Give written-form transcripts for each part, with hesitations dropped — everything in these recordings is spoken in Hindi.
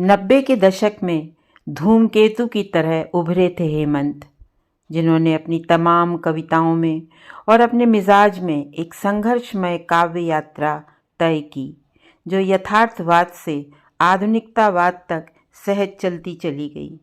90 के दशक में धूमकेतु की तरह उभरे थे हेमंत, जिन्होंने अपनी तमाम कविताओं में और अपने मिजाज में एक संघर्षमय काव्य यात्रा तय की, जो यथार्थवाद से आधुनिकतावाद तक सहज चलती चली गई।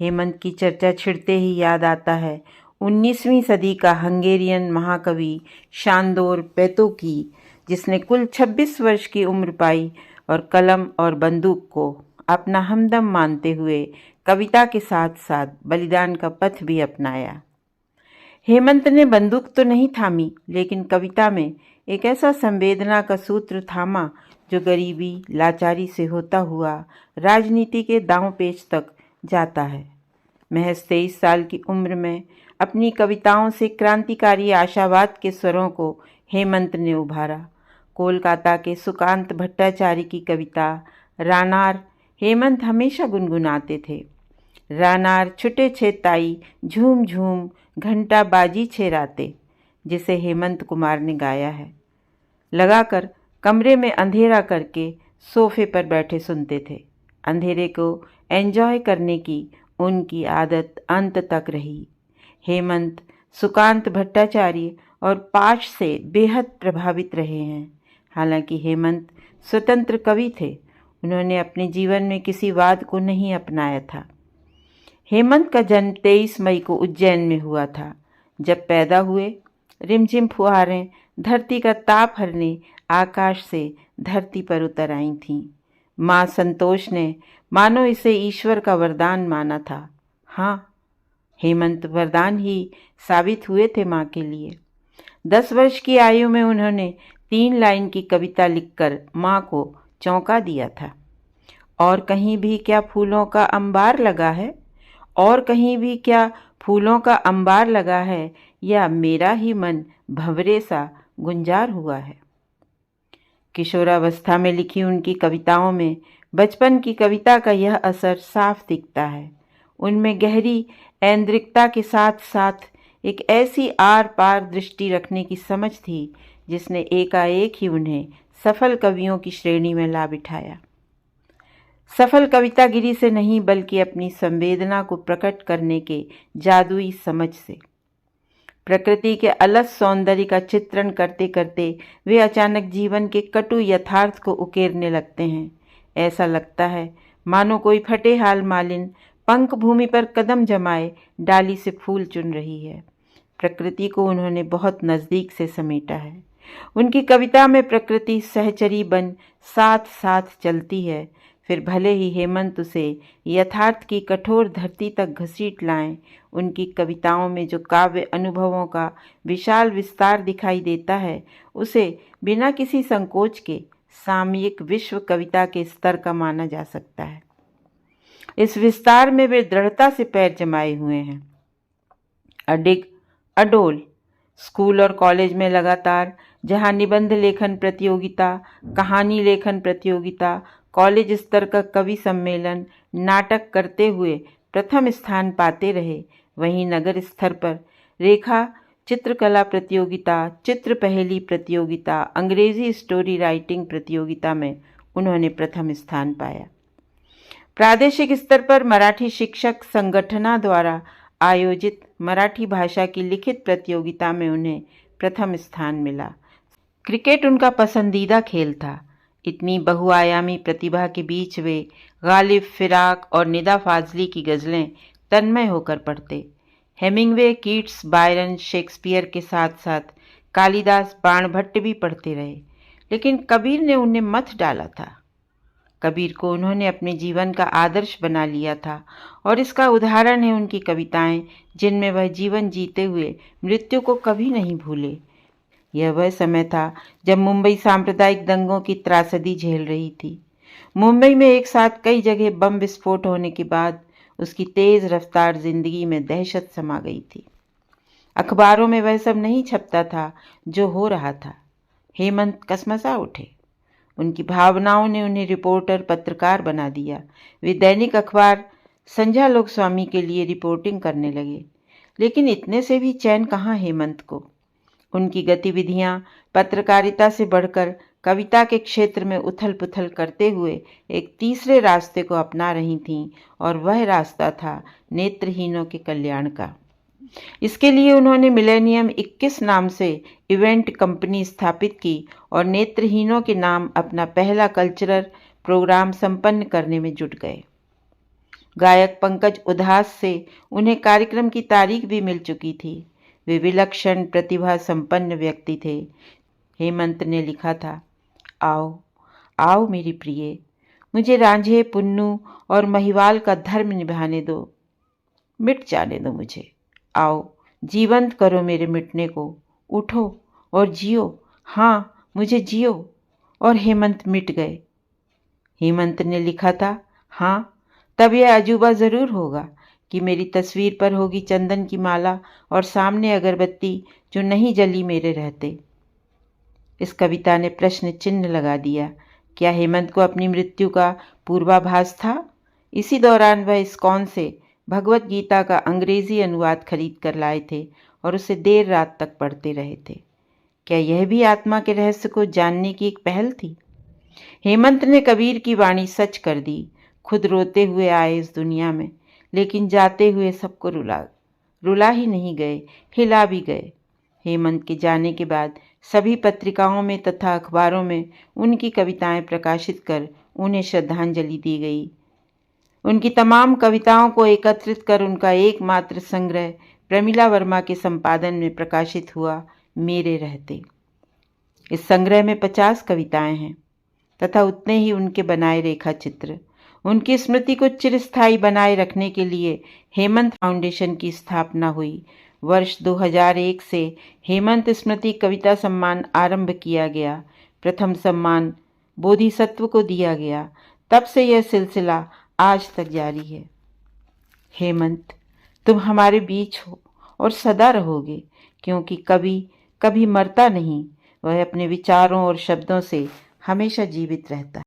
हेमंत की चर्चा छिड़ते ही याद आता है 19वीं सदी का हंगेरियन महाकवि शानदोर पेतोकी, जिसने कुल 26 वर्ष की उम्र पाई और कलम और बंदूक को अपना हमदम मानते हुए कविता के साथ साथ बलिदान का पथ भी अपनाया। हेमंत ने बंदूक तो नहीं थामी, लेकिन कविता में एक ऐसा संवेदना का सूत्र थामा जो गरीबी लाचारी से होता हुआ राजनीति के दांव पेच तक जाता है। महज 23 साल की उम्र में अपनी कविताओं से क्रांतिकारी आशावाद के स्वरों को हेमंत ने उभारा। कोलकाता के सुकांत भट्टाचार्य की कविता रानार हेमंत हमेशा गुनगुनाते थे। रानार छुटे छे ताई झूम झूम घंटा बाजी छे राते, जिसे हेमंत कुमार ने गाया है। लगाकर कमरे में अंधेरा करके सोफे पर बैठे सुनते थे। अंधेरे को एंजॉय करने की उनकी आदत अंत तक रही। हेमंत सुकांत भट्टाचार्य और पाश से बेहद प्रभावित रहे हैं। हालांकि हेमंत स्वतंत्र कवि थे, उन्होंने अपने जीवन में किसी वाद को नहीं अपनाया था। हेमंत का जन्म 23 मई को उज्जैन में हुआ था। जब पैदा हुए, रिमझिम फुहारें धरती का ताप हरने आकाश से धरती पर उतर आई थीं। माँ संतोष ने मानो इसे ईश्वर का वरदान माना था। हाँ, हेमंत वरदान ही साबित हुए थे माँ के लिए। 10 वर्ष की आयु में उन्होंने 3 लाइन की कविता लिखकर माँ को चौंका दिया था। और कहीं भी क्या फूलों का अंबार लगा है, और कहीं भी क्या फूलों का अंबार लगा है, या मेरा ही मन भंवरे सा गुंजार हुआ है। किशोरावस्था में लिखी उनकी कविताओं में बचपन की कविता का यह असर साफ दिखता है। उनमें गहरी ऐन्द्रिकता के साथ साथ एक ऐसी आर पार दृष्टि रखने की समझ थी, जिसने एकाएक ही उन्हें सफल कवियों की श्रेणी में ला बिठाया। सफल कवितागिरी से नहीं, बल्कि अपनी संवेदना को प्रकट करने के जादुई समझ से। प्रकृति के अलस सौंदर्य का चित्रण करते करते वे अचानक जीवन के कटु यथार्थ को उकेरने लगते हैं। ऐसा लगता है मानो कोई फटे हाल मालिन पंख भूमि पर कदम जमाए डाली से फूल चुन रही है। प्रकृति को उन्होंने बहुत नज़दीक से समेटा है। उनकी कविता में प्रकृति सहचरी बन साथ साथ चलती है। फिर भले ही हेमंत उसे यथार्थ की कठोर धरती तक घसीट लाएं, उनकी कविताओं में जो काव्य अनुभवों का विशाल विस्तार दिखाई देता है, उसे बिना किसी संकोच के सामयिक विश्व कविता के स्तर का माना जा सकता है। इस विस्तार में वे दृढ़ता से पैर जमाए हुए हैं। अडिग अडोल स्कूल और कॉलेज में लगातार, जहां निबंध लेखन प्रतियोगिता, कहानी लेखन प्रतियोगिता, कॉलेज स्तर का कवि सम्मेलन, नाटक करते हुए प्रथम स्थान पाते रहे, वहीं नगर स्तर पर रेखा चित्रकला प्रतियोगिता, चित्र पहेली प्रतियोगिता, अंग्रेजी स्टोरी राइटिंग प्रतियोगिता में उन्होंने प्रथम स्थान पाया। प्रादेशिक स्तर पर मराठी शिक्षक संगठना द्वारा आयोजित मराठी भाषा की लिखित प्रतियोगिता में उन्हें प्रथम स्थान मिला। क्रिकेट उनका पसंदीदा खेल था। इतनी बहुआयामी प्रतिभा के बीच वे गालिब, फिराक और निदा फाजली की गज़लें तन्मय होकर पढ़ते। हेमिंगवे, कीट्स, बायरन, शेक्सपियर के साथ साथ कालिदास, बाणभट्ट भी पढ़ते रहे, लेकिन कबीर ने उन्हें मथ डाला था। कबीर को उन्होंने अपने जीवन का आदर्श बना लिया था, और इसका उदाहरण है उनकी कविताएं, जिनमें वह जीवन जीते हुए मृत्यु को कभी नहीं भूले। यह वह समय था जब मुंबई सांप्रदायिक दंगों की त्रासदी झेल रही थी। मुंबई में एक साथ कई जगह बम विस्फोट होने के बाद उसकी तेज रफ्तार जिंदगी में दहशत समा गई थी। अखबारों में वह सब नहीं छपता था जो हो रहा था। हेमंत कसमसा उठे। उनकी भावनाओं ने उन्हें रिपोर्टर, पत्रकार बना दिया। वे दैनिक अखबार संध्या लोकस्वामी के लिए रिपोर्टिंग करने लगे, लेकिन इतने से भी चैन कहाँ हेमंत को। उनकी गतिविधियां पत्रकारिता से बढ़कर कविता के क्षेत्र में उथल पुथल करते हुए एक तीसरे रास्ते को अपना रही थीं और वह रास्ता था नेत्रहीनों के कल्याण का। इसके लिए उन्होंने मिलेनियम 21 नाम से इवेंट कंपनी स्थापित की और नेत्रहीनों के नाम अपना पहला कल्चरल प्रोग्राम संपन्न करने में जुट गए। गायक पंकज उधास से उन्हें कार्यक्रम की तारीख भी मिल चुकी थी। वे विलक्षण प्रतिभा संपन्न व्यक्ति थे। हेमंत ने लिखा था, आओ आओ मेरी प्रिय, मुझे रांझे, पुन्नू और महिवाल का धर्म निभाने दो, मिट जाने दो मुझे। आओ जीवंत करो मेरे मिटने को, उठो और जियो, हाँ मुझे जियो। और हेमंत मिट गए। हेमंत ने लिखा था, हाँ तब यह अजूबा ज़रूर होगा कि मेरी तस्वीर पर होगी चंदन की माला और सामने अगरबत्ती जो नहीं जली मेरे रहते। इस कविता ने प्रश्न चिन्ह लगा दिया। क्या हेमंत को अपनी मृत्यु का पूर्वाभास था? इसी दौरान वह इस्कॉन से भगवत गीता का अंग्रेजी अनुवाद खरीद कर लाए थे और उसे देर रात तक पढ़ते रहे थे। क्या यह भी आत्मा के रहस्य को जानने की एक पहल थी? हेमंत ने कबीर की वाणी सच कर दी। खुद रोते हुए आए इस दुनिया में, लेकिन जाते हुए सबको रुला ही नहीं गए, हिला भी गए। हेमंत के जाने के बाद सभी पत्रिकाओं में तथा अखबारों में उनकी कविताएं प्रकाशित कर उन्हें श्रद्धांजलि दी गई। उनकी तमाम कविताओं को एकत्रित कर उनका एकमात्र संग्रह प्रमिला वर्मा के संपादन में प्रकाशित हुआ, मेरे रहते। इस संग्रह में 50 कविताएं हैं तथा उतने ही उनके बनाए रेखा चित्र। उनकी स्मृति को चिरस्थायी बनाए रखने के लिए हेमंत फाउंडेशन की स्थापना हुई। वर्ष 2001 से हेमंत स्मृति कविता सम्मान आरंभ किया गया। प्रथम सम्मान बोधिसत्व को दिया गया। तब से यह सिलसिला आज तक जारी है। हेमंत, तुम हमारे बीच हो और सदा रहोगे, क्योंकि कवि कभी मरता नहीं, वह अपने विचारों और शब्दों से हमेशा जीवित रहता है।